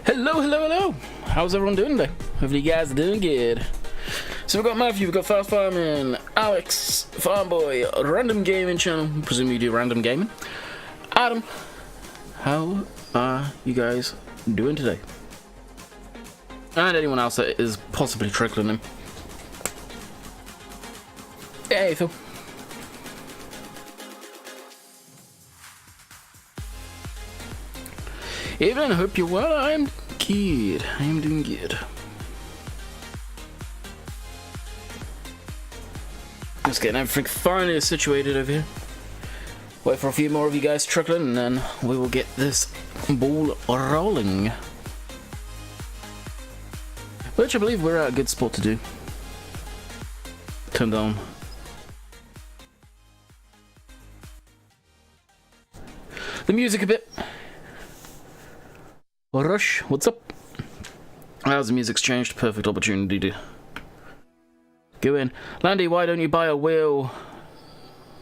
Hello, hello, hello! How's everyone doing today? Hopefully you guys are doing good. So we've got Matthew, we've got Fast Farming, Alex, Farmboy, Random Gaming Channel, presume you do random gaming. Adam, how are you guys doing today? And anyone else that is possibly trickling in. Hey, Phil. Evening, I hope you're well. I'm good. I'm doing good. Just getting everything finally situated over here. Wait for a few more of you guys trickling, and then we will get this ball rolling. Which I believe we're at a good spot to do. Turn down the music a bit. Rush, what's up? As the music's changed, perfect opportunity to go in. Landy, why don't you buy a wheel?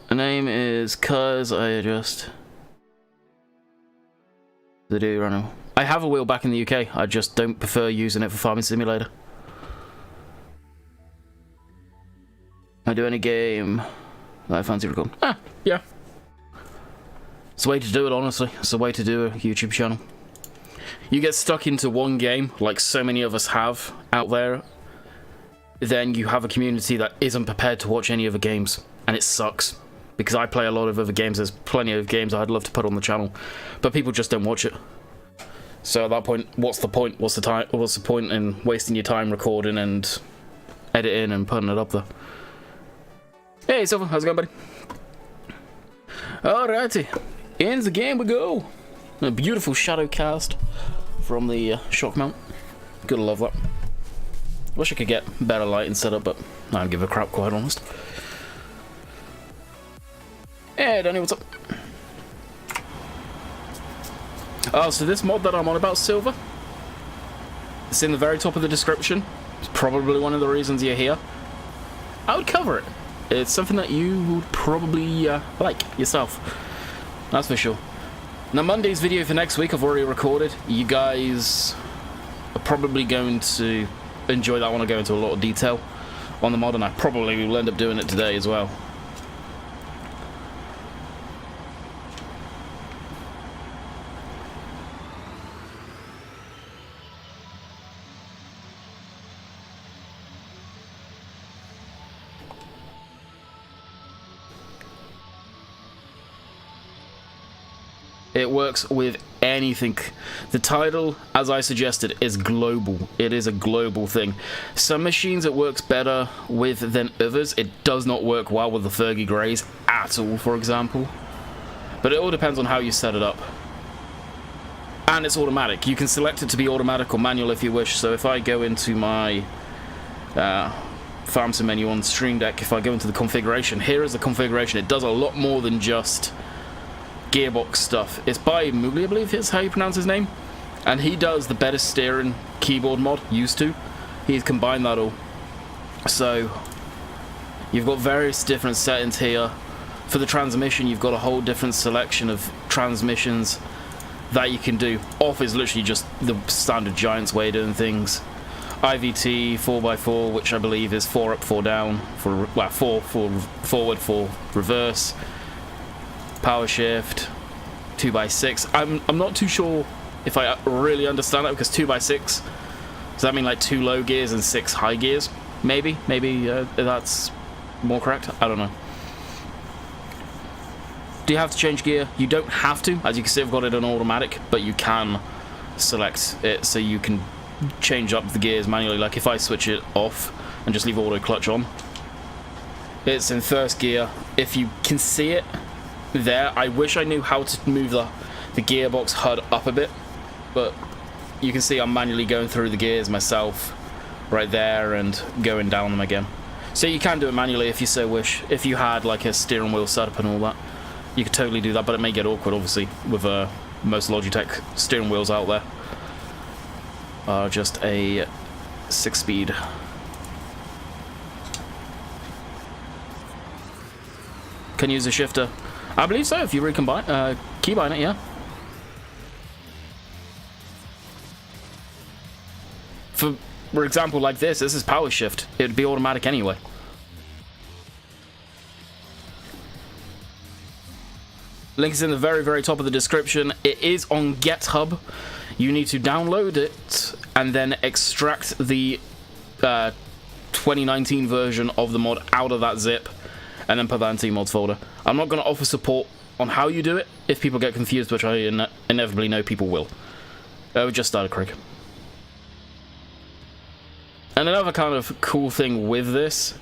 The name is Cuz I just the do runner. I have a wheel back in the UK, I just don't prefer using it for Farming Simulator. I do any game that I fancy recording. Yeah. It's a way to do it, honestly. It's a way to do a YouTube channel. You get stuck into one game, like so many of us have out there, then you have a community that isn't prepared to watch any other games, and it sucks. Because I play a lot of other games, there's plenty of games I'd love to put on the channel, but people just don't watch it. So at that point, what's the point? What's the point in wasting your time recording and editing and putting it up there? Hey Silver, how's it going, buddy? Alrighty, in the game we go. A beautiful shadow cast from the shock mount. Gotta love that. Wish I could get better lighting set up, but I don't give a crap, quite honest. Hey Danny, what's up? Oh, so this mod that I'm on about, Silver, it's in the very top of the description. It's probably one of the reasons you're here. I would cover it. It's something that you would probably like yourself. That's for sure. Now, Monday's video for next week I've already recorded. You guys are probably going to enjoy that one. I go into a lot of detail on the mod, and I probably will end up doing it today as well. It works with anything. The title, as I suggested, is global. It is a global thing. Some machines it works better with than others. It does not work well with the Fergie Greys at all, for example. But it all depends on how you set it up. And it's automatic. You can select it to be automatic or manual if you wish. So if I go into my Farm Sim menu on Stream Deck, if I go into the configuration, here is the configuration. It does a lot more than just gearbox stuff. It's by Moogly, I believe is how you pronounce his name, and he does the better steering keyboard mod. Used to, he's combined that all. So you've got various different settings here. For the transmission, you've got a whole different selection of transmissions that you can do. Off is literally just the standard Giants way of doing things. IVT 4x4, which I believe is 4 up, 4 down, for 4 for forward, 4 reverse. Power shift, 2x6. I'm not too sure if I really understand that, because 2x6, does that mean like 2 low gears and 6 high gears? Maybe that's more correct. I don't know. Do you have to change gear? You don't have to. As you can see, I've got it on automatic, but you can select it so you can change up the gears manually. Like if I switch it off and just leave auto clutch on, it's in first gear. If you can see it there, I wish I knew how to move the gearbox HUD up a bit, but you can see I'm manually going through the gears myself right there and going down them again. So you can do it manually if you so wish. If you had like a steering wheel setup and all that, you could totally do that, but it may get awkward obviously with most Logitech steering wheels out there are just a 6-speed. Can use a shifter. I believe so, if you recombine, keybind it, yeah. For example, like this is power shift. It'd be automatic anyway. Link is in the very, very top of the description. It is on GitHub. You need to download it and then extract the 2019 version of the mod out of that zip and then put that into your mods folder. I'm not going to offer support on how you do it if people get confused, which I inevitably know people will. We just started, Craig. And another kind of cool thing with this,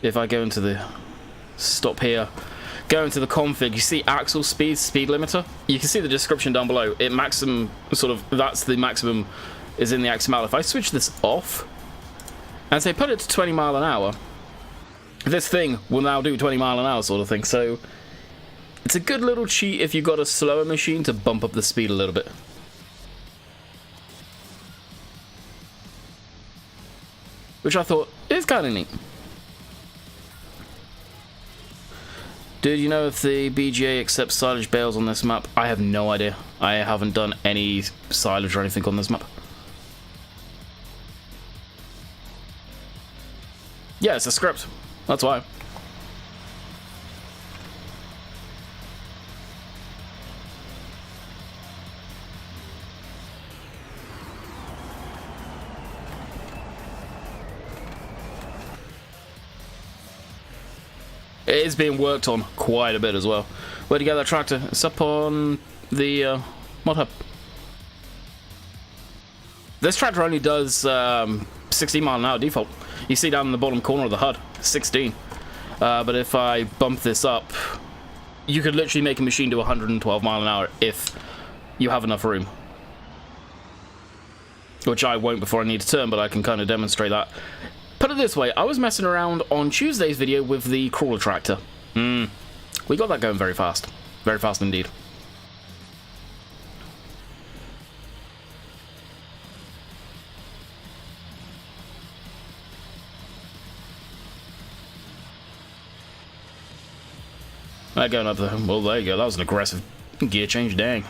if I go into the stop here, go into the config, you see axle speed limiter. You can see the description down below. It maximum that's the maximum is in the XML. If I switch this off and say put it to 20 mile an hour, this thing will now do 20 mile an hour sort of thing. So it's a good little cheat if you've got a slower machine to bump up the speed a little bit. Which I thought is kind of neat. Did you know if the BGA accepts silage bales on this map? I have no idea. I haven't done any silage or anything on this map. Yeah, it's a script. That's why. It is being worked on quite a bit as well. Where'd you get that tractor? It's up on the mod hub. This tractor only does 16 mile an hour default. You see down in the bottom corner of the HUD, 16. But if I bump this up, you could literally make a machine do 112 mile an hour if you have enough room. Which I won't before I need to turn, but I can kind of demonstrate that. Put it this way, I was messing around on Tuesday's video with the crawler tractor. We got that going very fast. Very fast indeed. Going up there. Well, there you go. That was an aggressive gear change. Dang.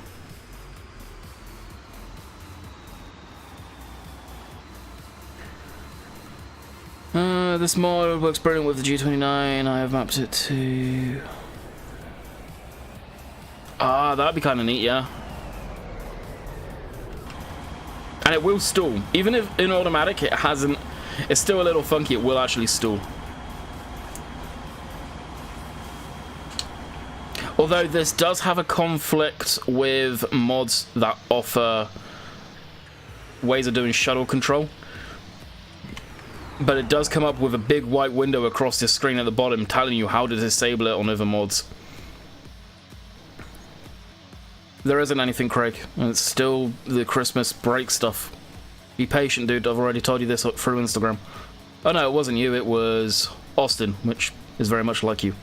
This mod works brilliant with the G29. I have mapped it to... that'd be kind of neat, yeah. And it will stall. Even if in automatic it hasn't... It's still a little funky, it will actually stall. Although this does have a conflict with mods that offer ways of doing shuttle control. But it does come up with a big white window across the screen at the bottom telling you how to disable it on other mods. There isn't anything, Craig. And it's still the Christmas break stuff. Be patient, dude. I've already told you this through Instagram. Oh no, it wasn't you. It was Austin, which is very much like you.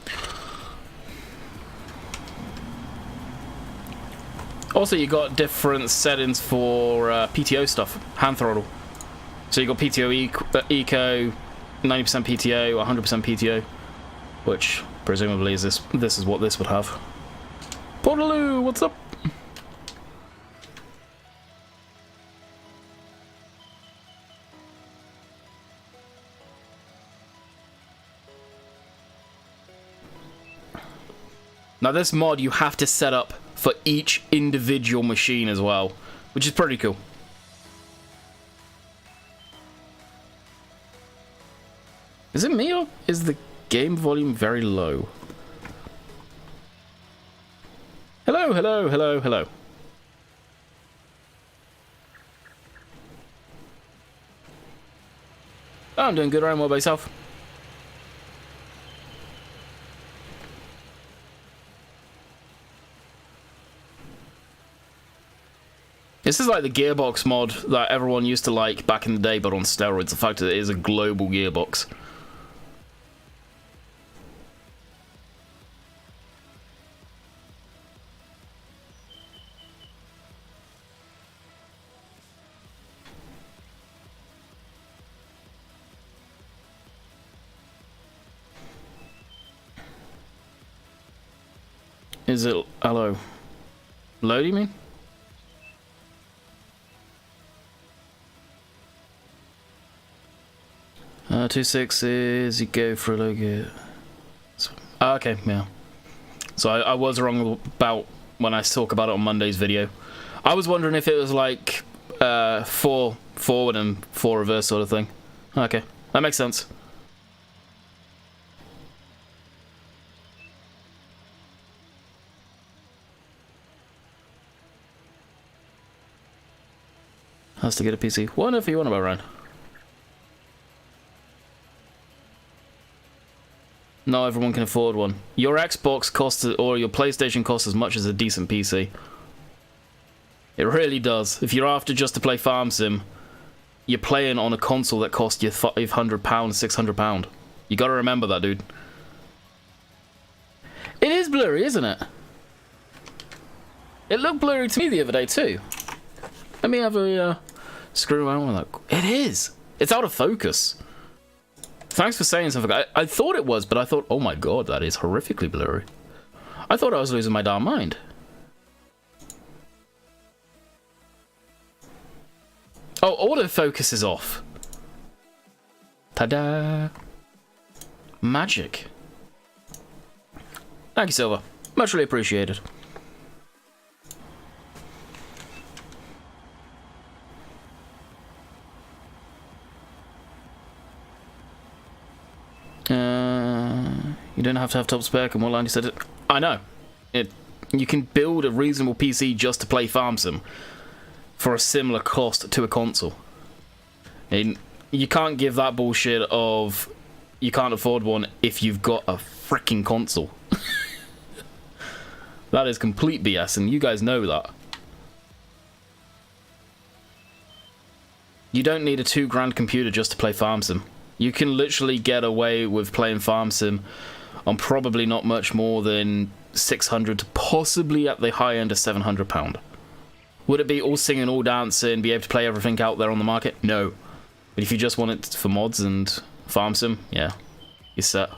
Also, you got different settings for PTO stuff. Hand throttle. So you got PTO Eco, 90% PTO, 100% PTO, which presumably is this is what this would have. Portaloo, what's up? Now this mod you have to set up for each individual machine as well, which is pretty cool. Is it me or is the game volume very low? Hello, hello, hello, hello. Oh, I'm doing good, Ryan. What about yourself? This is like the gearbox mod that everyone used to like back in the day, but on steroids. The fact that it is a global gearbox. Is it... hello? Load, you mean? 2 6s, you go for like it. Okay, yeah. So I was wrong about when I talk about it on Monday's video. I was wondering if it was like 4 forward and 4 reverse sort of thing. Okay, that makes sense. Has to get a PC. What on earth are you on about, Ryan? Not everyone can afford one. Your Xbox costs, or your PlayStation costs as much as a decent PC. It really does. If you're after just to play Farm Sim, you're playing on a console that costs you £500, £600. You gotta remember that, dude. It is blurry, isn't it? It looked blurry to me the other day, too. Let me have a screw around with that. It is! It's out of focus. Thanks for saying something. I thought it was, but I thought, oh my god, that is horrifically blurry. I thought I was losing my darn mind. Oh, autofocus is off. Ta-da! Magic. Thank you, Silver. Much really appreciated. You don't have to have top spec and what line you said it. I know. You can build a reasonable PC just to play Farm Sim for a similar cost to a console. And you can't give that bullshit of you can't afford one if you've got a freaking console. That is complete BS, and you guys know that. You don't need a $2,000 computer just to play Farm Sim. You can literally get away with playing Farm Sim on probably not much more than 600 to possibly at the high end of £700. Would it be all singing, all dancing, be able to play everything out there on the market? No. But if you just want it for mods and Farm Sim, yeah, you're set.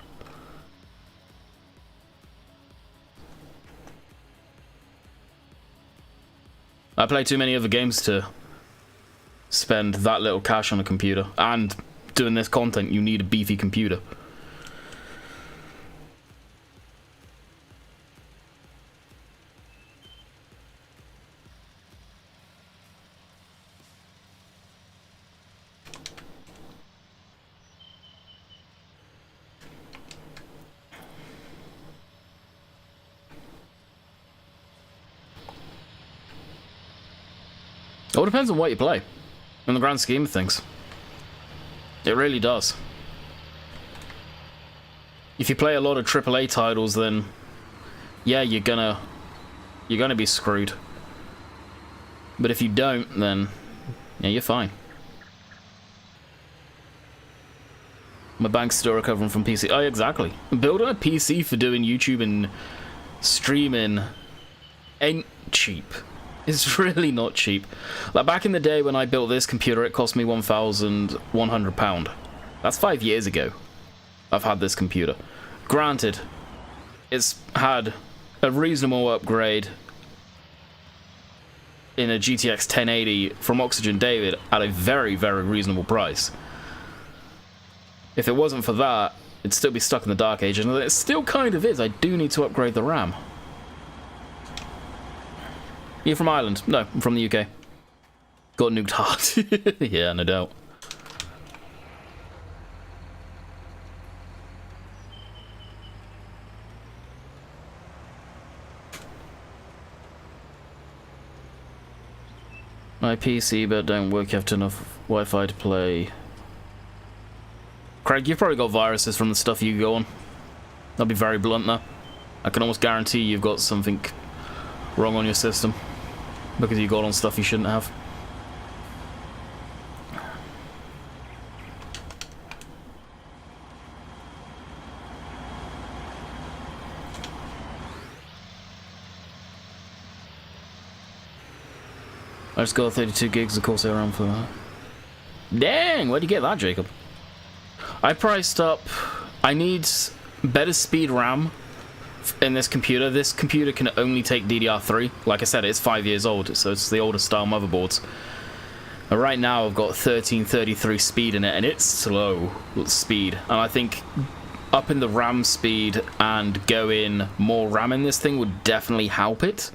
I play too many other games to spend that little cash on a computer, and doing this content you need a beefy computer. It all depends on what you play, in the grand scheme of things. It really does. If you play a lot of AAA titles, then yeah, you're gonna be screwed. But if you don't, then yeah, you're fine. My bank's still recovering from PC. Oh, exactly. Building a PC for doing YouTube and streaming ain't cheap. It's really not cheap. Like back in the day when I built this computer, it cost me £1,100. That's 5 years ago. I've had this computer. Granted, it's had a reasonable upgrade in a GTX 1080 from Oxygen David at a very, very reasonable price. If it wasn't for that, it'd still be stuck in the dark age, and it still kind of is. I do need to upgrade the RAM. You're from Ireland? No, I'm from the UK. Got nuked hard. Yeah, no doubt. My PC but don't work. You have enough Wi-Fi to play. Craig, you've probably got viruses from the stuff you go on. I'll be very blunt now. I can almost guarantee you've got something wrong on your system because you got on stuff you shouldn't have. I just got 32 gigs of Corsair RAM for that. Dang, where'd you get that, Jacob? I priced up... I need better speed RAM in this computer. This computer can only take DDR3. Like I said, it's 5 years old, so it's the older style motherboards. Right now I've got 1333 speed in it, and it's slow speed. And I think up in the RAM speed and going more RAM in this thing would definitely help it.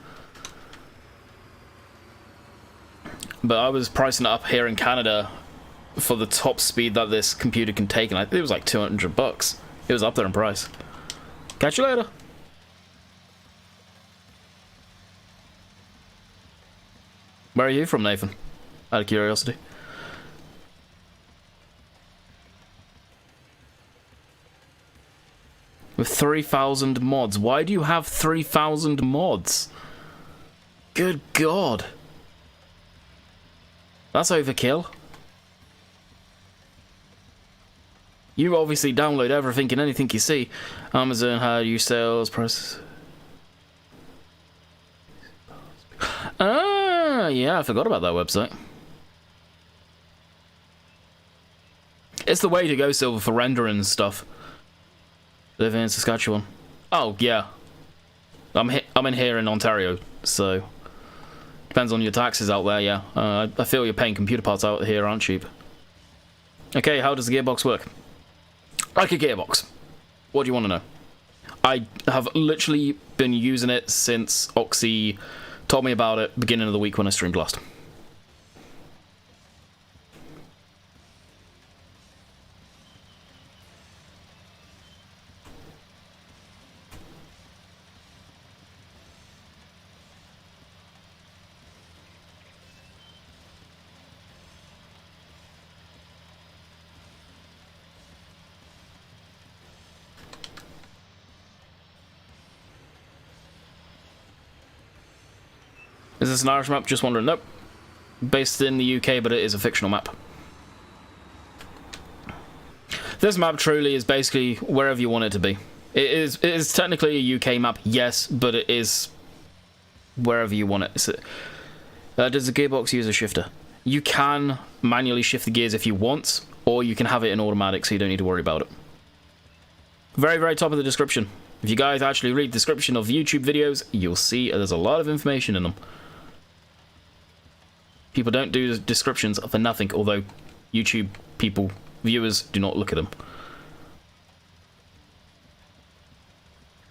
But I was pricing it up here in Canada for the top speed that this computer can take, and it was like $200. It was up there in price. Catch you later. Where are you from, Nathan? Out of curiosity. With 3,000 mods. Why do you have 3,000 mods? Good God. That's overkill. You obviously download everything and anything you see. Amazon, how do you sales prices? Ah, yeah, I forgot about that website. It's the way to go, Silver, for rendering and stuff. Living in Saskatchewan. Oh, yeah. I'm in here in Ontario, so... Depends on your taxes out there, yeah. I feel you're paying computer parts out here aren't cheap. Okay, how does the gearbox work? Like a gearbox. What do you want to know? I have literally been using it since Oxy told me about it beginning of the week when I streamed last. Is this an Irish map? Just wondering. Nope. Based in the UK, but it is a fictional map. This map truly is basically wherever you want it to be. It is technically a UK map, yes, but it is wherever you want it. So, does the gearbox use a shifter? You can manually shift the gears if you want, or you can have it in automatic so you don't need to worry about it. Very, very top of the description. If you guys actually read the description of YouTube videos, you'll see there's a lot of information in them. People don't do descriptions for nothing, although YouTube people, viewers, do not look at them.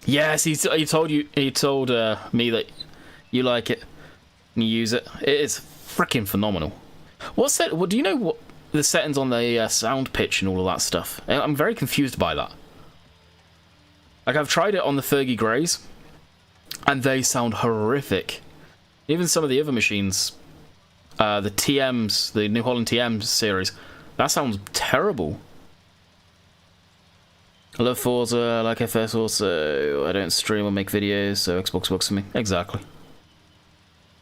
Yes, he told me that you like it and you use it. It is freaking phenomenal. Do you know what the settings on the sound pitch and all of that stuff? I'm very confused by that. Like, I've tried it on the Fergie Greys, and they sound horrific. Even some of the other machines, the TMs, the New Holland TM series, that sounds terrible. I love Forza, I like FS also. I don't stream or make videos, so Xbox works for me. Exactly.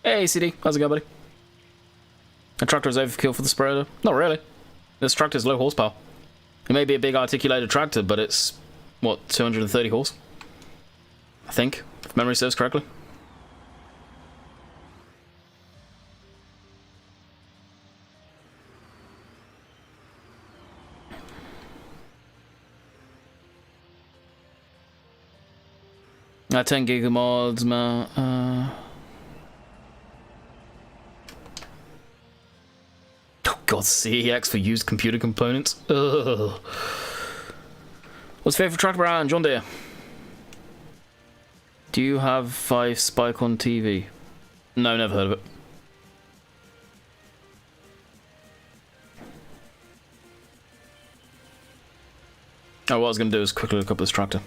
Hey, CD, how's it going, buddy? A tractor is overkill for the spreader? Not really. This tractor is low horsepower. It may be a big articulated tractor, but it's, what, 230 horse? I think, if memory serves correctly. Uh, 10 gig of mods, man. Oh god, CEX for used computer components. Ugh. What's your favorite tractor brand? John Deere. Do you have 5 Spike on TV? No, never heard of it. Oh, what I was going to do is quickly look up this tractor.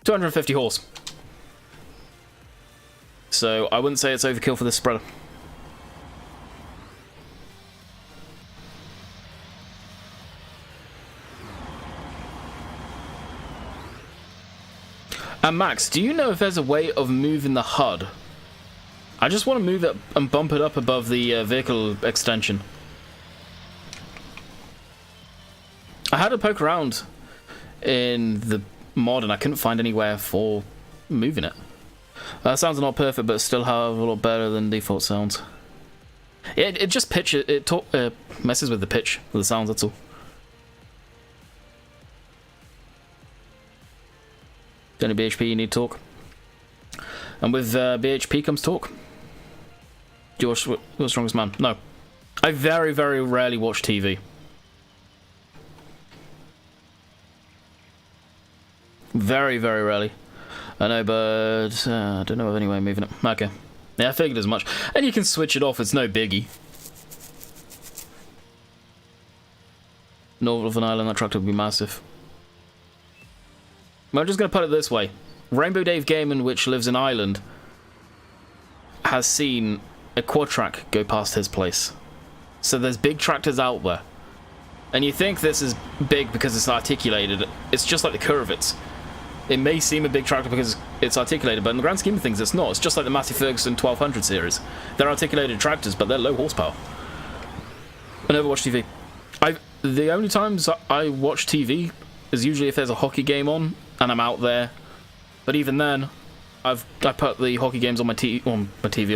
250 horse. So I wouldn't say it's overkill for this spreader. And Max, do you know if there's a way of moving the HUD? I just want to move it and bump it up above the vehicle extension. I had to poke around in the mod and I couldn't find anywhere for moving it. Sounds not perfect, but still have a lot better than default sounds. It just pitches, messes with the pitch of the sounds, that's all. Only BHP you need talk. And with BHP comes talk. Your strongest man. No. I very, very rarely watch TV. Very, very rarely. I know, but I don't know of any way of moving it. Okay. Yeah, I figured as much. And you can switch it off, it's no biggie. North of an island, that tractor would be massive. I'm just going to put it this way. Rainbow Dave Gaiman, which lives in Ireland, has seen a quad track go past his place. So there's big tractors out there. And you think this is big because it's articulated. It's just like the Curvets. It may seem a big tractor because it's articulated, but in the grand scheme of things, it's not. It's just like the Massey Ferguson 1200 series. They're articulated tractors, but they're low horsepower. I never watch TV. The only times I watch TV is usually if there's a hockey game on and I'm out there. But even then, I put the hockey games on my TV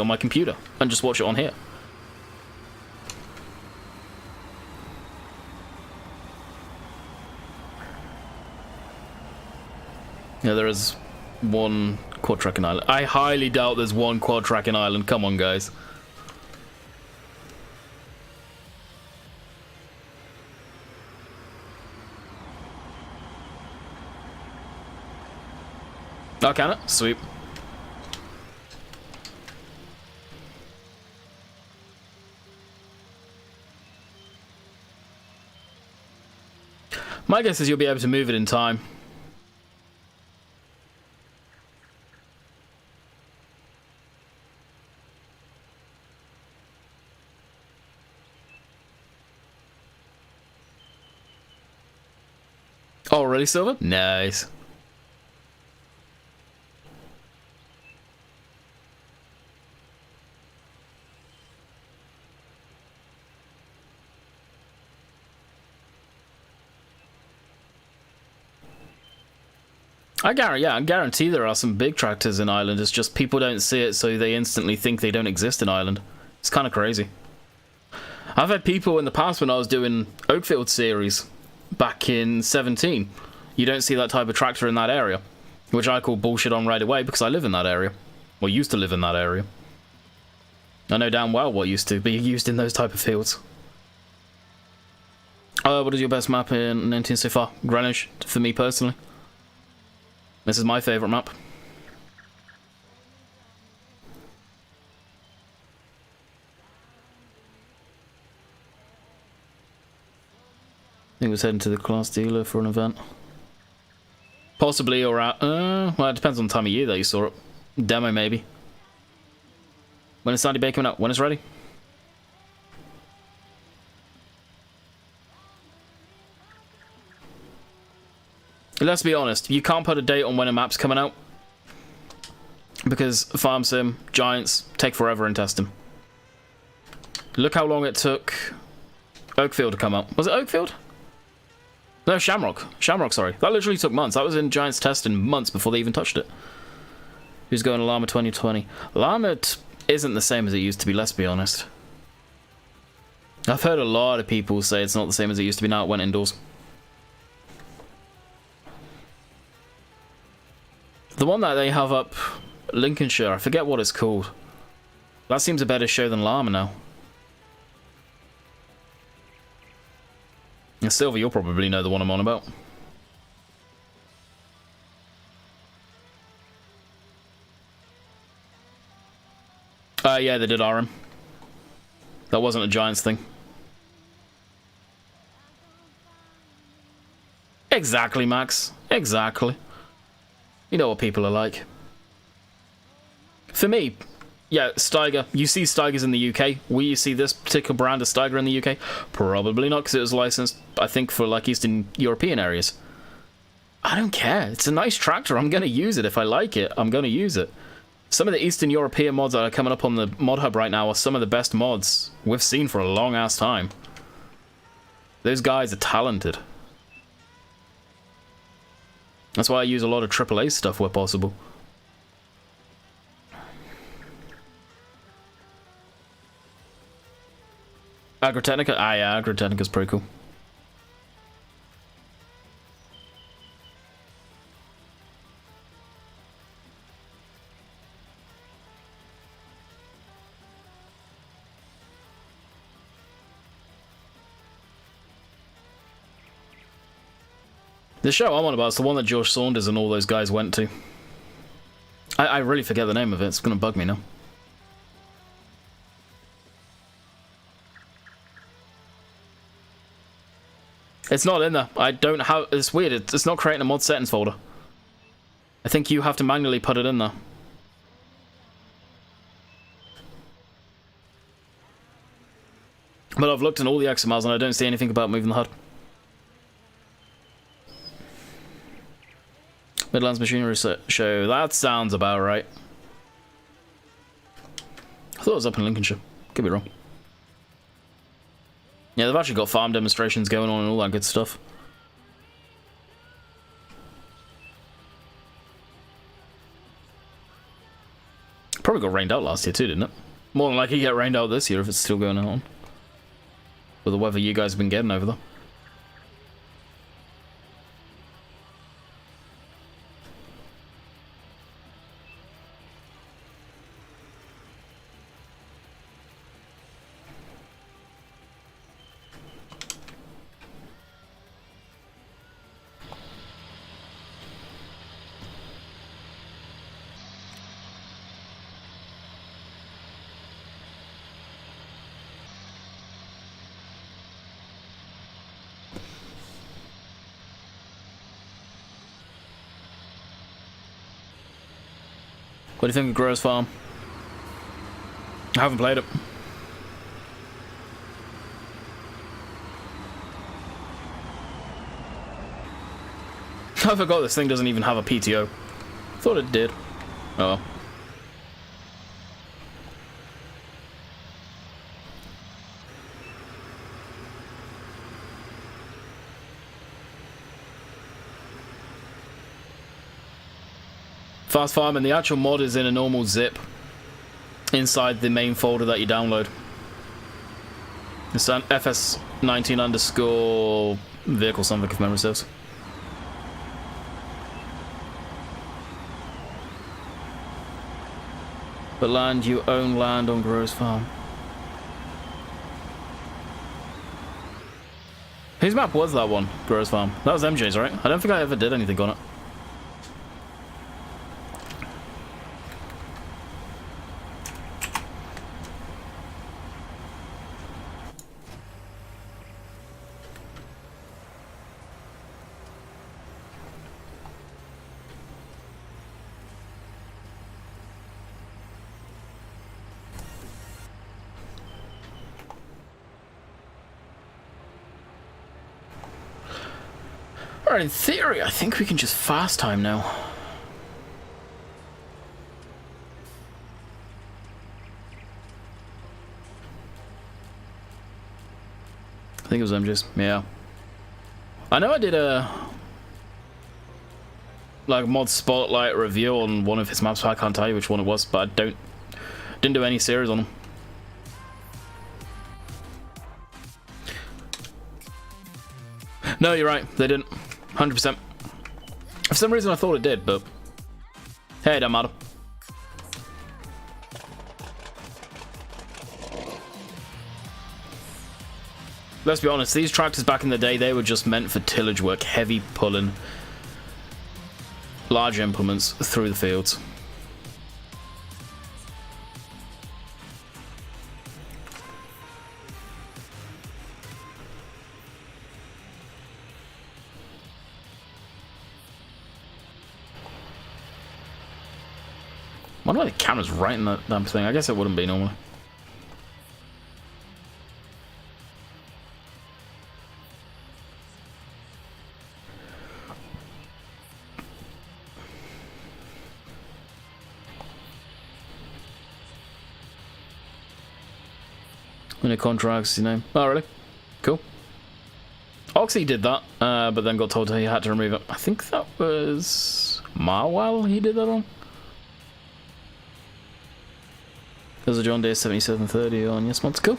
on my computer and just watch it on here. Yeah, there is one quad track in Ireland. I highly doubt there's one quad track in Ireland. Come on, guys. Oh, can it? Sweet. My guess is you'll be able to move it in time. Oh, really, Silver? Nice. I guarantee there are some big tractors in Ireland. It's just people don't see it, so they instantly think they don't exist in Ireland. It's kind of crazy. I've had people in the past when I was doing Oakfield series back in 17. You don't see that type of tractor in that area, which I call bullshit on right away because I live in that area. Or used to live in that area. I know damn well what used to be used in those type of fields. What is your best map in 19 so far? Greenwich, for me personally. This is my favourite map. I think we're heading to the class dealer for an event. Possibly, or at... well, it depends on the time of year that you saw it. Demo, maybe. When is Sandy Bay coming out? When it's ready? Let's be honest, you can't put a date on when a map's coming out. Because Farm Sim, Giants, take forever in testing. Look how long it took Oakfield to come out. Was it Oakfield? No, Shamrock. Shamrock, sorry. That literally took months. That was in Giants testing months before they even touched it. Who's going to Llama 2020? Llama isn't the same as it used to be, let's be honest. I've heard a lot of people say it's not the same as it used to be now it went indoors. The one that they have up Lincolnshire, I forget what it's called. That seems a better show than Llama now. And Silver, you'll probably know the one I'm on about. Yeah, they did RM. That wasn't a Giants thing. Exactly, Max. Exactly. You know what people are like. For me, yeah, Steiger. You see Steigers in the UK. Will you see this particular brand of Steiger in the UK? Probably not, because it was licensed, I think, for like Eastern European areas. I don't care. It's a nice tractor. I'm going to use it. If I like it, I'm going to use it. Some of the Eastern European mods that are coming up on the mod hub right now are some of the best mods we've seen for a long ass time. Those guys are talented. That's why I use a lot of AAA stuff where possible. Agrotechnica? Ah, yeah, Agrotechnica's pretty cool. The show I'm on about is the one that George Saunders and all those guys went to. I really forget the name of it. It's gonna bug me now. It's not in there. I don't have... It's weird. It's not creating a mod settings folder. I think you have to manually put it in there. But I've looked in all the XMLs and I don't see anything about moving the HUD. Midlands Machinery Show. That sounds about right. I thought it was up in Lincolnshire. Could be wrong. Yeah, they've actually got farm demonstrations going on and all that good stuff. Probably got rained out last year too, didn't it? More than likely get rained out this year if it's still going on. With the weather you guys have been getting over there. What do you think of Grower's Farm? I haven't played it. I forgot this thing doesn't even have a PTO. Thought it did. Oh well. Fast Farm, and the actual mod is in a normal zip inside the main folder that you download. It's an FS19 underscore vehicle something if memory serves. But land, you own land on Grower's Farm. Whose map was that one, Grower's Farm? That was MJ's, right? I don't think I ever did anything on it. Alright, in theory, I think we can just fast time now. I think it was MJ's, yeah. I know I did a like mod spotlight review on one of his maps, so I can't tell you which one it was, but I didn't do any series on them. No, you're right, they didn't. 100%. For some reason I thought it did, but hey, it don't matter. Let's be honest, these tractors back in the day, they were just meant for tillage work, heavy pulling, large implements through the fields. I wonder why the camera's right in that damn thing. I guess it wouldn't be normally. When it contracts, you know. Oh, really? Cool. Oxy did that, but then got told he had to remove it. I think that was Marwell he did that on. There's a John Deere 7730 on yes, mods. Cool.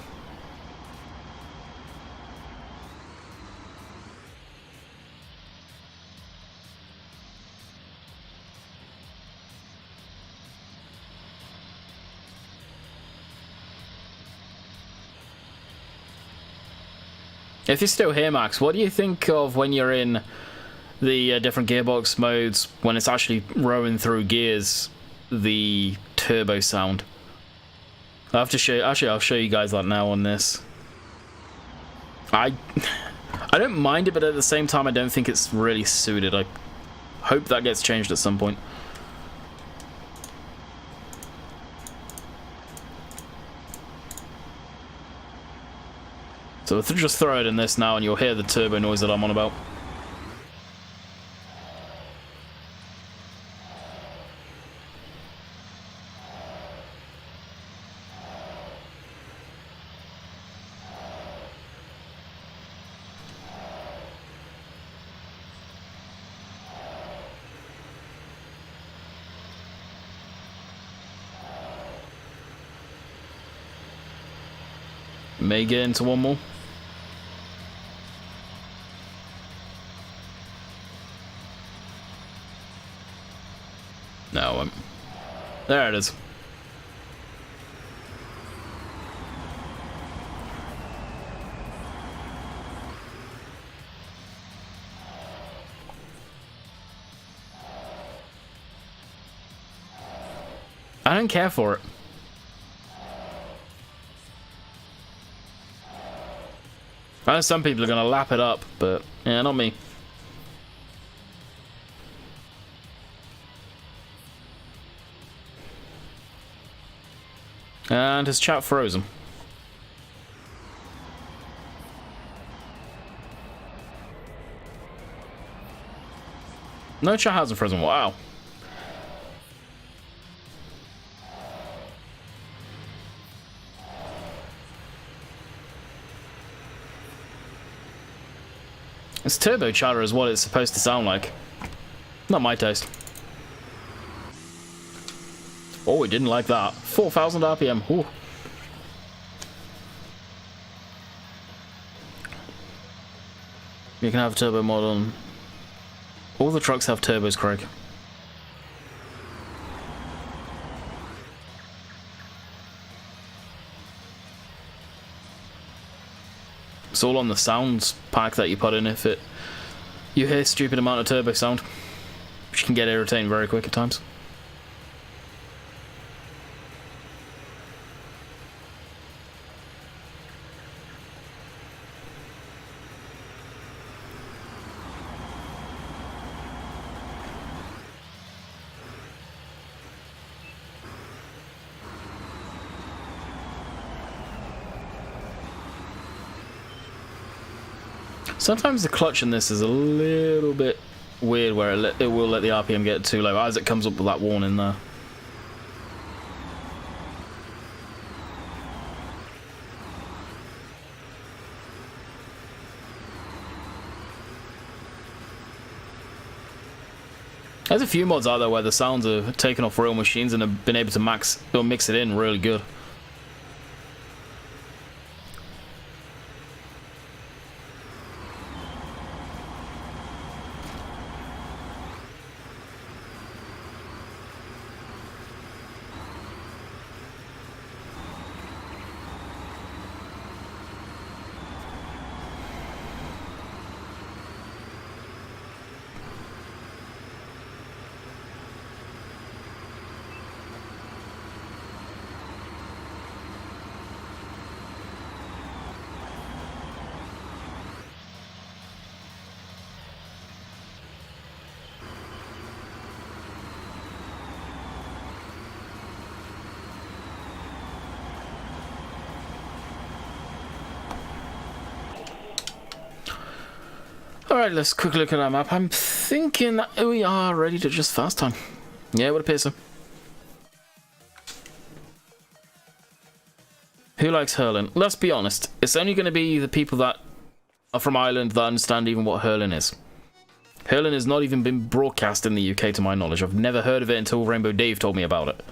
If you're still here, Max, what do you think of when you're in the different gearbox modes, when it's actually rowing through gears, the turbo sound. I have to show. Actually, I'll show you guys that now on this. I don't mind it, but at the same time, I don't think it's really suited. I hope that gets changed at some point. So just throw it in this now, and you'll hear the turbo noise that I'm on about. May get into one more. No, I won't. There it is. I don't care for it. I know some people are going to lap it up, but yeah, not me. And his chat frozen. No, chat hasn't frozen. Wow. This turbo chatter is what it's supposed to sound like. Not my taste. Oh, we didn't like that. 4,000 RPM. Ooh. You can have turbo mod on. All the trucks have turbos, Craig. It's all on the sounds pack that you put in. If you hear stupid amount of turbo sound, which can get irritating very quick at times. Sometimes the clutch in this is a little bit weird, where it will let the RPM get too low as it comes up with that warning there. There's a few mods out there where the sounds are taken off real machines and have been able to mix it in really good. Alright, let's quickly look at our map. I'm thinking that we are ready to just fast time. Yeah, it would appear so. Who likes hurling? Let's be honest, it's only going to be the people that are from Ireland that understand even what hurling is. Hurling has not even been broadcast in the UK to my knowledge. I've never heard of it until Rainbow Dave told me about it.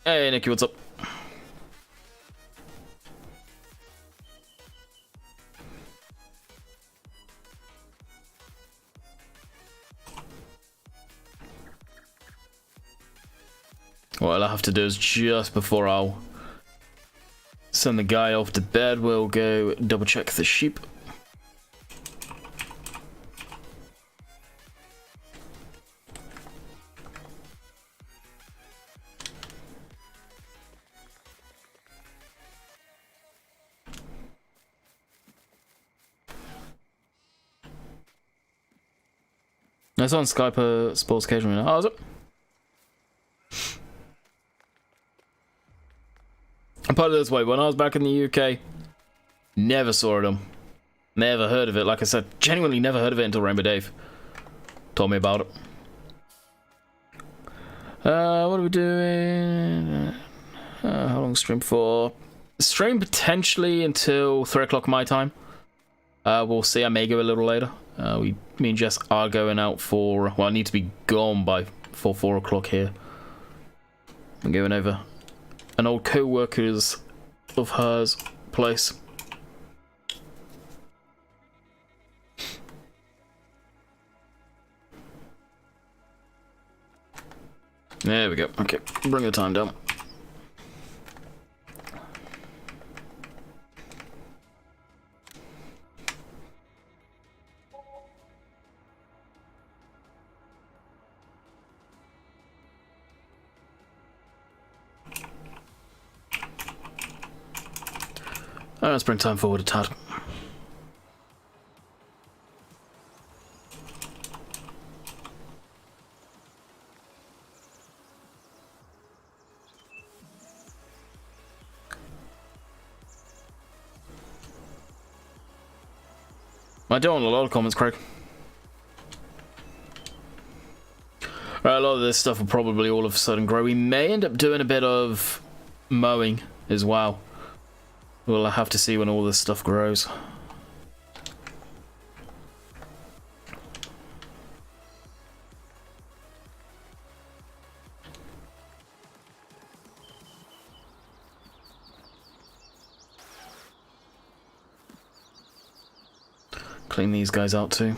Hey Nicky, what's up? What I'll have to do is just before I'll Send the guy off to bed. We'll go double check the sheep. It's on Skype Sports Occasionally now. Oh, is it? I put it this way, when I was back in the UK, never saw them. Never heard of it. Like I said, genuinely never heard of it until Rainbow Dave told me about it. What are we doing? How long stream for? Stream potentially until 3 o'clock my time. We'll see. I may go a little later. Me and Jess are going out for... Well, I need to be gone for 4 o'clock here. I'm going over an old co-worker's of hers place. There we go. Okay, bring the time down. Let's bring time forward a tad. I don't want a lot of comments, Craig. Right, a lot of this stuff will probably all of a sudden grow. We may end up doing a bit of mowing as well. We'll have to see when all this stuff grows. Clean these guys out too.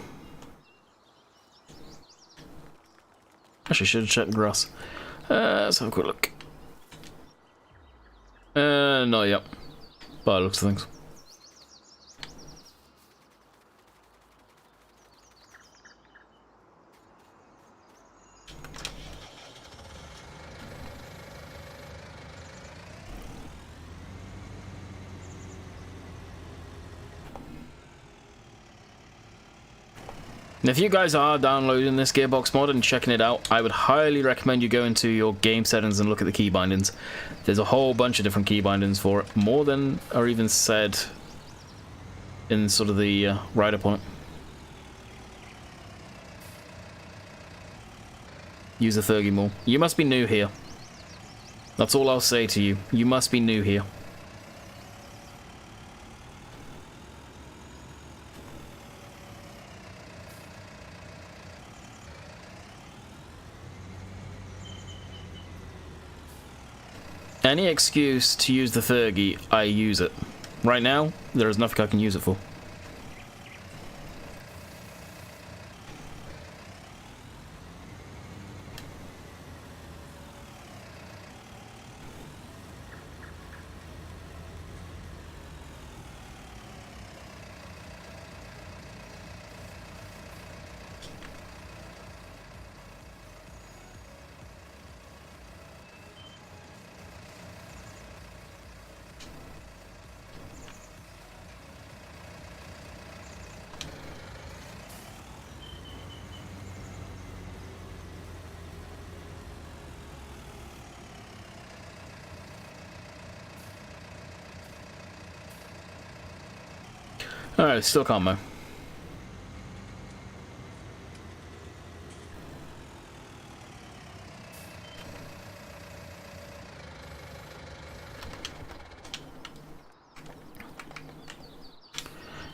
Actually, should have checked the grass. Let's have a quick look. Not yet. By the looks of things. And if you guys are downloading this Gearbox mod and checking it out, I would highly recommend you go into your game settings and look at the key bindings. There's a whole bunch of different key bindings for it, more than are even said in sort of the write-up on it. Use the Thurgy more. You must be new here. That's all I'll say to you. You must be new here. Any excuse to use the Thurgy, I use it. Right now, there is nothing I can use it for. Alright, still can't mow.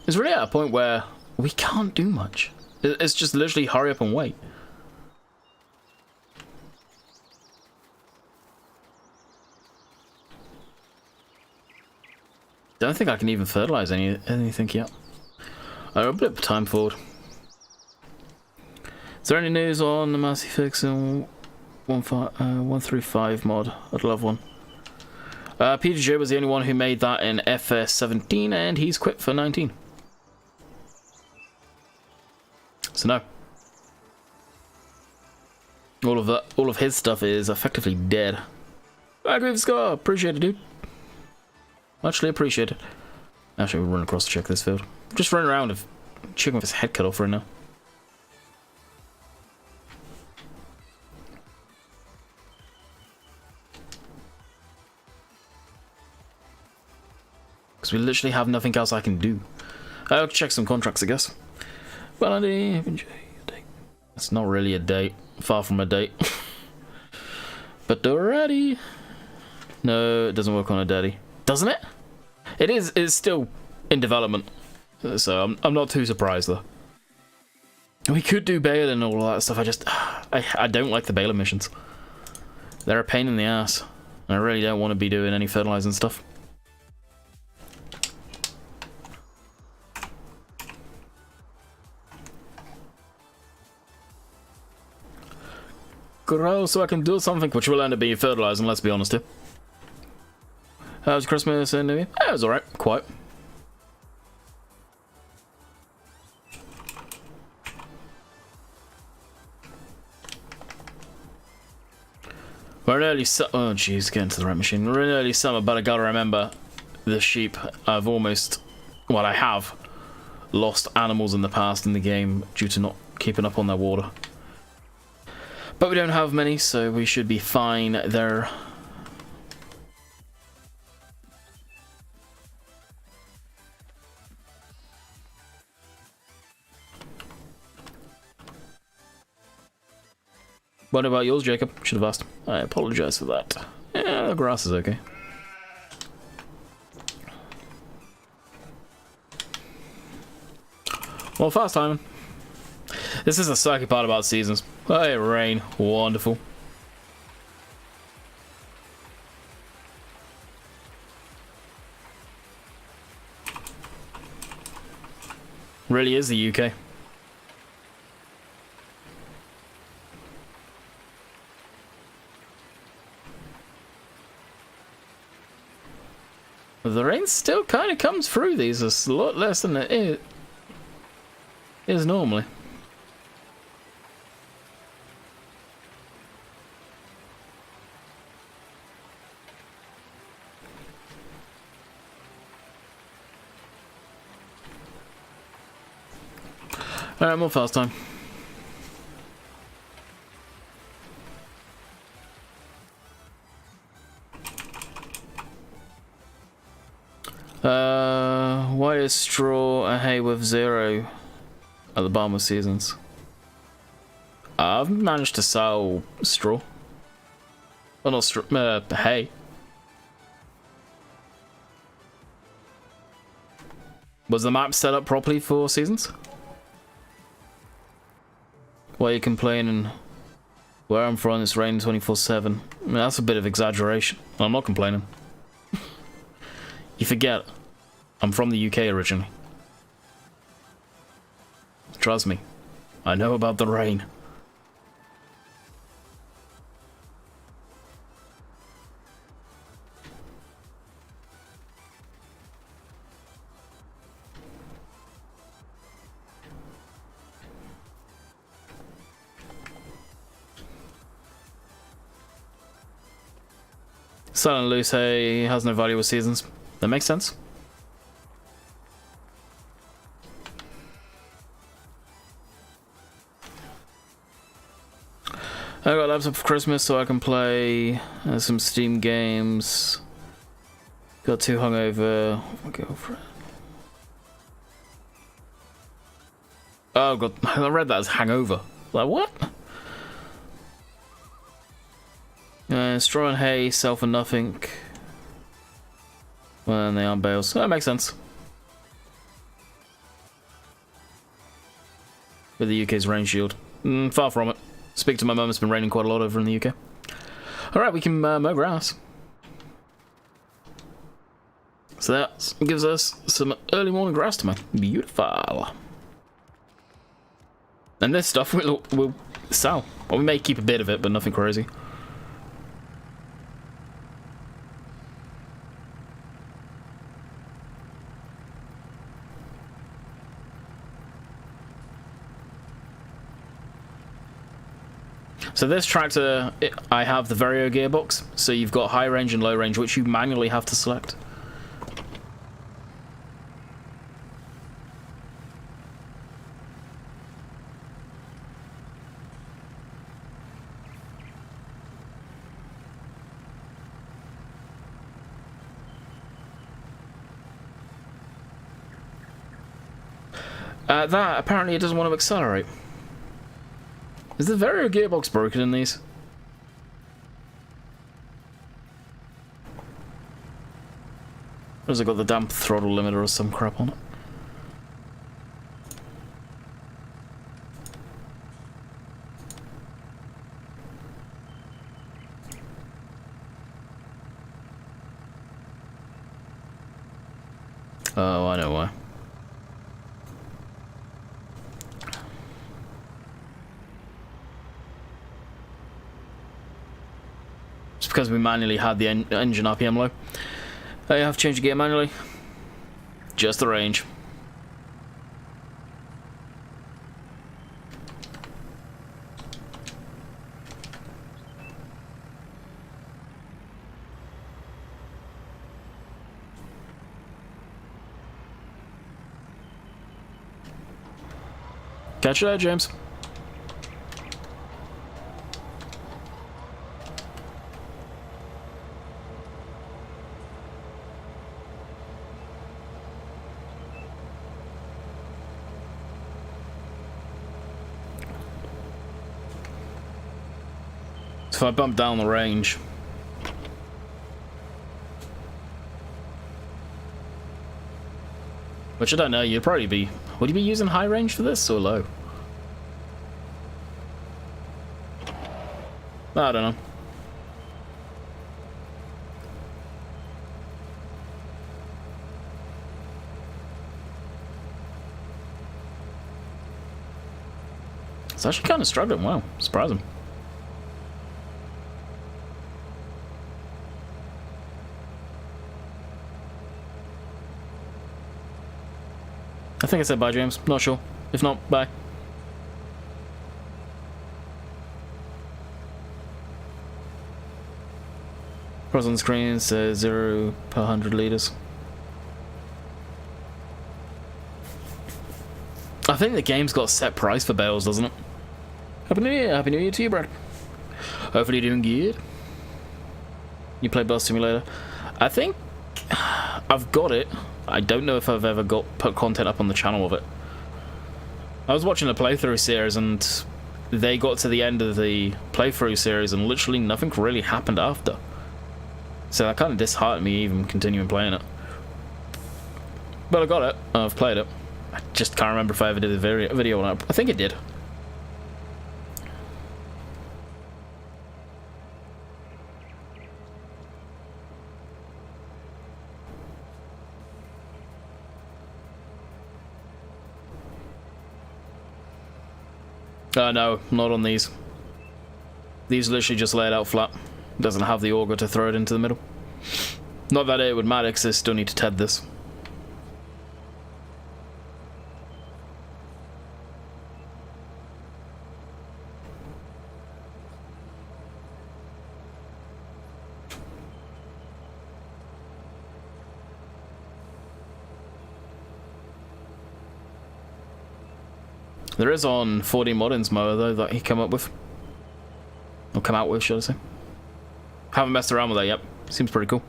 It's really at a point where we can't do much. It's just literally hurry up and wait. Don't think I can even fertilize anything yet. I'll blip time forward. Is there any news on the Massey Fix in 135 mod? I'd love one. PJ was the only one who made that in FS17, and he's quit for 19. So no. All of his stuff is effectively dead. Groove Scar, appreciate it, dude. Muchly appreciated. Actually, we'll run across to check this field. Just running around with chicken with his head cut off right now. Because we literally have nothing else I can do. I'll check some contracts, I guess. Well, that's not really a date. Far from a date. But already. No, it doesn't work on a daddy. Doesn't it? It's still in development. So I'm not too surprised though. We could do bail and all that stuff. I don't like the baler missions. They're a pain in the ass. And I really don't want to be doing any fertilizing stuff. Grow so I can do something which will end up being fertilizing, let's be honest here. How was Christmas and New Year? It was alright, quiet. We're in early summer. Oh jeez, getting to the right machine. We're in early summer, but I gotta remember the sheep. I have lost animals in the past in the game due to not keeping up on their water. But we don't have many, so we should be fine there. What about yours, Jacob? Should have asked. I apologize for that. Yeah, the grass is okay. Well, fast timing. This is the sucky part about seasons. Hey, rain. Wonderful. Really is the UK. The rain still kind of comes through these a lot less than it is normally. Alright, more fast time. Why is straw and hay with 0 at the bottom of seasons? I've managed to sell straw. Well, not straw, hay. Was the map set up properly for seasons? Why are you complaining? Where I'm from, it's raining 24/7. I mean, that's a bit of exaggeration. I'm not complaining. You forget, I'm from the UK originally. Trust me, I know about the rain. Silent loose hay has no value with seasons. That makes sense. I got a laptop for Christmas so I can play some Steam games. Got too hungover. My girlfriend. Oh god, I read that as hangover. Like what? Straw and hay sell for nothing. Well, they aren't bales. That makes sense. With the UK's rain shield. Far from it. Speak to my mum, it's been raining quite a lot over in the UK. Alright, we can mow grass. So that gives us some early morning grass to mow. Beautiful. And this stuff we'll sell. Well, we may keep a bit of it, but nothing crazy. So this tractor, I have the Vario gearbox, so you've got high range and low range, which you manually have to select. That, apparently it doesn't want to accelerate. Is the Vario gearbox broken in these? Or has it got the damn throttle limiter or some crap on it? Oh, I know why. Because we manually had the engine RPM low. I have changed the gear manually. Just the range. Catch you there, James. If I bump down the range, which I don't know, you'd probably be, would you be using high range for this or low? I don't know. It's actually kind of struggling. Wow, surprising. I think I said bye, James. Not sure. If not, bye. Cross on the screen says 0 per 100 liters. I think the game's got a set price for bales, doesn't it? Happy New Year. Happy New Year to you, Brad. Hopefully you're doing good. You play Bus Simulator? I think I've got it. I don't know if I've ever put content up on the channel of it. I was watching a playthrough series and they got to the end of the playthrough series and literally nothing really happened after. So that kind of disheartened me even continuing playing it. But I got it. I've played it. I just can't remember if I ever did a video on it. I think it did. No, not on these. These literally just lay it out flat. It doesn't have the auger to throw it into the middle. Not that it would matter, because I still need to TED this. There is on 4D Modding's mower though that he came up with. Or come out with, should I say. Haven't messed around with that yet. Seems pretty cool.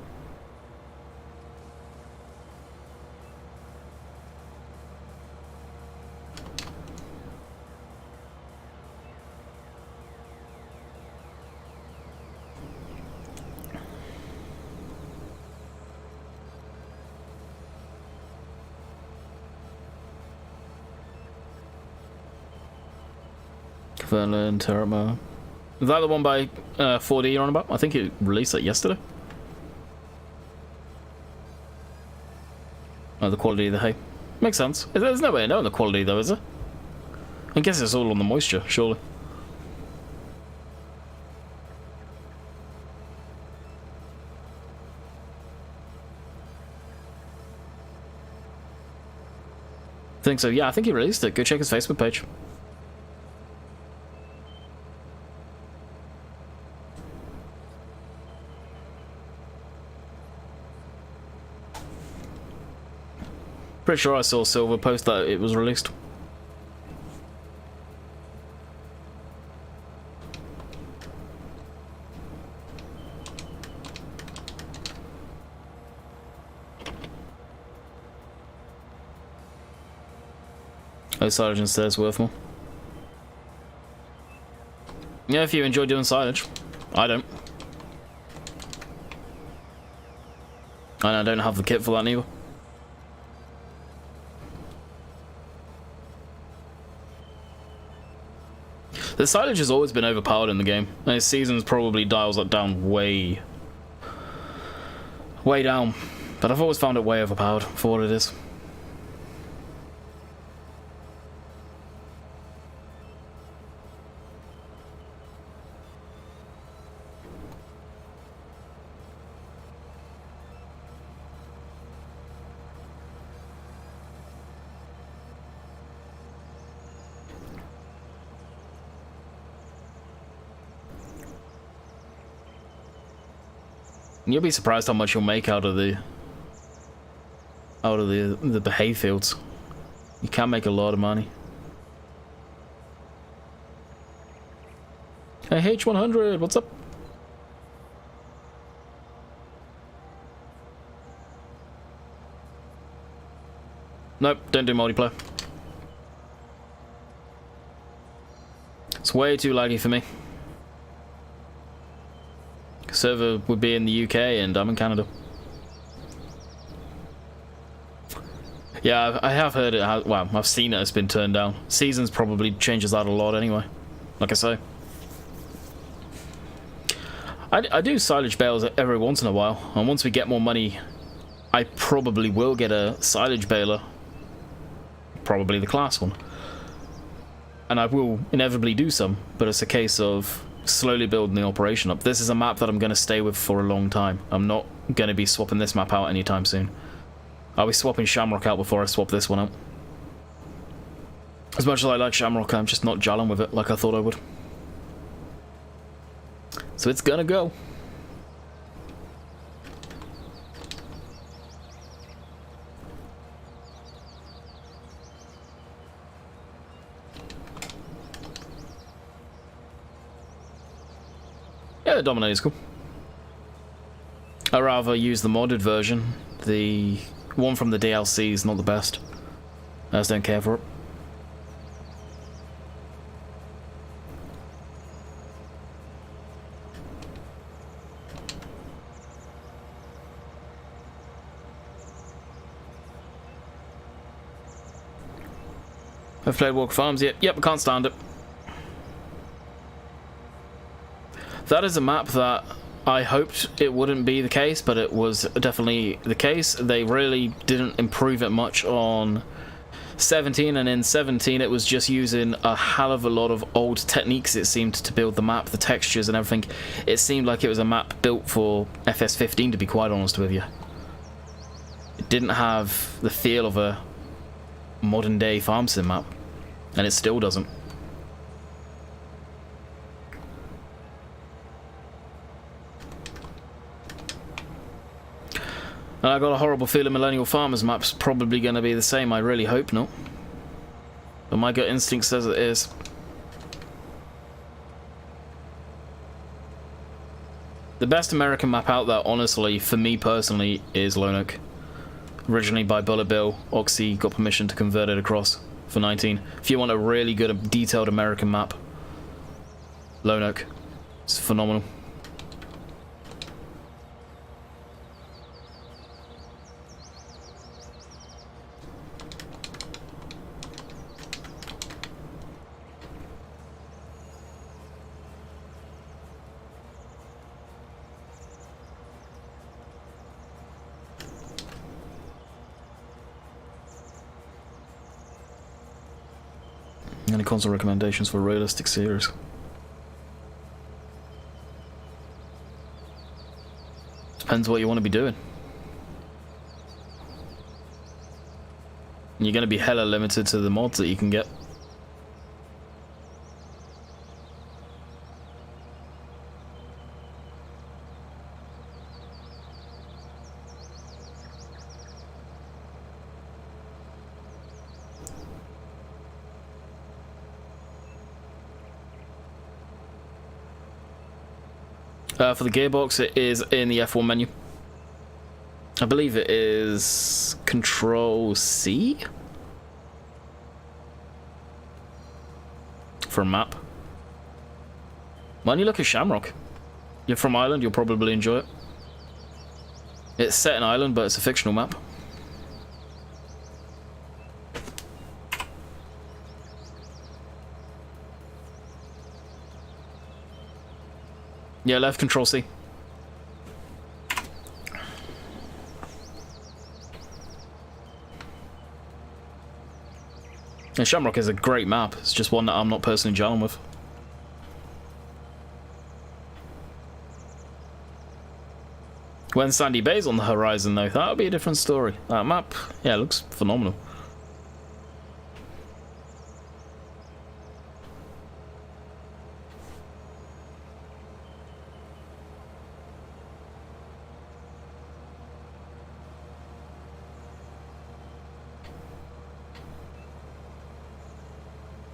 Verlin, Teramo. Is that the one by 4D you're on about? I think it released that yesterday. Oh, the quality of the hay. Makes sense. There's no way of knowing the quality though, is there? I guess it's all on the moisture, surely. I think so, yeah, I think he released it. Go check his Facebook page. Pretty sure I saw Silver post that it was released. Oh, silage instead is worth more. Yeah, if you enjoy doing silage. I don't. And I don't have the kit for that either. The silage has always been overpowered in the game. And this season's probably dials that down way down. But I've always found it way overpowered for what it is. You'll be surprised how much you'll make out of the hay fields. You can make a lot of money. Hey, H100, what's up? Nope, don't do multiplayer. It's way too laggy for me. Server would be in the UK and I'm in Canada. Yeah, I have heard it has, well, I've seen it, it's been turned down. Seasons probably changes that a lot anyway, like I say. I do silage bales every once in a while, and once we get more money, I probably will get a silage baler. Probably the class one. And I will inevitably do some, but it's a case of slowly building the operation up. This is a map that I'm going to stay with for a long time. I'm not going to be swapping this map out anytime soon. I'll be swapping Shamrock out before I swap this one out. As much as I like Shamrock, I'm just not gelling with it like I thought I would. So it's gonna go. Yeah, the Dominator's cool. I'd rather use the modded version. The one from the DLC is not the best. I just don't care for it. I've played Walk Farms, yep, I can't stand it. That is a map that I hoped it wouldn't be the case, but it was definitely the case. They really didn't improve it much on 17, and in 17 it was just using a hell of a lot of old techniques, it seemed, to build the map, the textures and everything. It seemed like it was a map built for FS15, to be quite honest with you. It didn't have the feel of a modern day farm sim map, and it still doesn't. And I got a horrible feeling Millennial Farmers map's probably going to be the same. I really hope not, but my gut instinct says it is. The best American map out there, honestly, for me personally, is Lone Oak. Originally by Bullet Bill, Oxy got permission to convert it across for 19. If you want a really good, detailed American map, Lone Oak. It's phenomenal. Any console recommendations for realistic series? Depends what you want to be doing. You're going to be hella limited to the mods that you can get. For the gearbox, it is in the F1 menu. I believe it is Control C for a map. When you look at Shamrock, you're from Ireland, you'll probably enjoy it. It's set in Ireland, but it's a fictional map. Yeah, left Control C. And Shamrock is a great map. It's just one that I'm not personally gelling with. When Sandy Bay's on the horizon, though, that'll be a different story. That map, yeah, it looks phenomenal.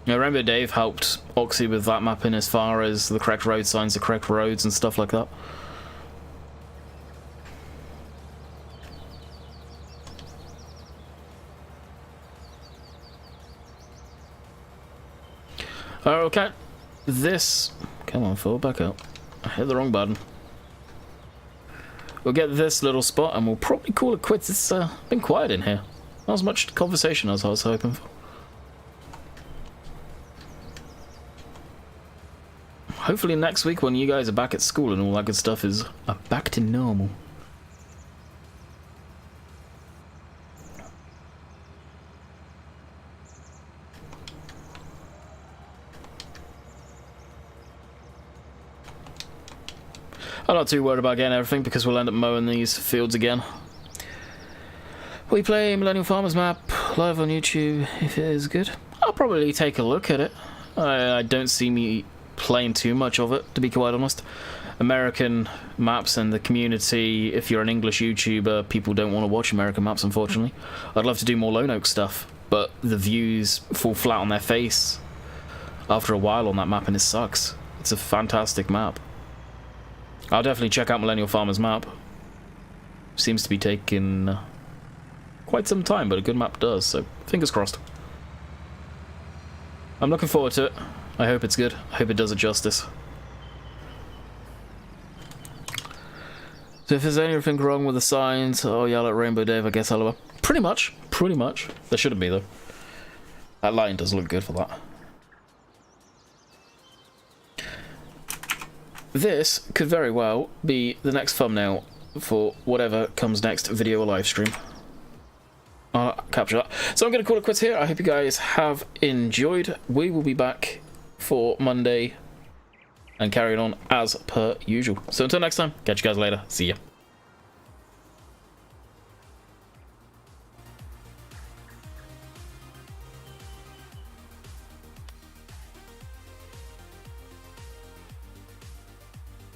Yeah, Rainbow Dave helped Oxy with that mapping as far as the correct road signs, the correct roads and stuff like that. Okay, this... Come on, fall back up. I hit the wrong button. We'll get this little spot and we'll probably call it quits. It's been quiet in here. Not as much conversation as I was hoping for. Hopefully next week when you guys are back at school and all that good stuff is back to normal. I'm not too worried about getting everything because we'll end up mowing these fields again. We play Millennial Farmers map live on YouTube if it is good. I'll probably take a look at it. I don't see me playing too much of it, to be quite honest. American maps and the community, if you're an English YouTuber, people don't want to watch American maps, unfortunately. I'd love to do more Lone Oak stuff, but the views fall flat on their face after a while on that map and it sucks. It's a fantastic map. I'll definitely check out Millennial Farmers map. Seems to be taking quite some time, but a good map does, so fingers crossed. I'm looking forward to it. I hope it's good. I hope it does it justice. So if there's anything wrong with the signs, I'll yell at Rainbow Dave, I guess I'll... Pretty much. Pretty much. There shouldn't be, though. That line does look good for that. This could very well be the next thumbnail for whatever comes next, video or live stream. I'll capture that. So I'm going to call it quits here. I hope you guys have enjoyed. We will be back for Monday and carrying on as per usual. So until next time, catch you guys later. See ya.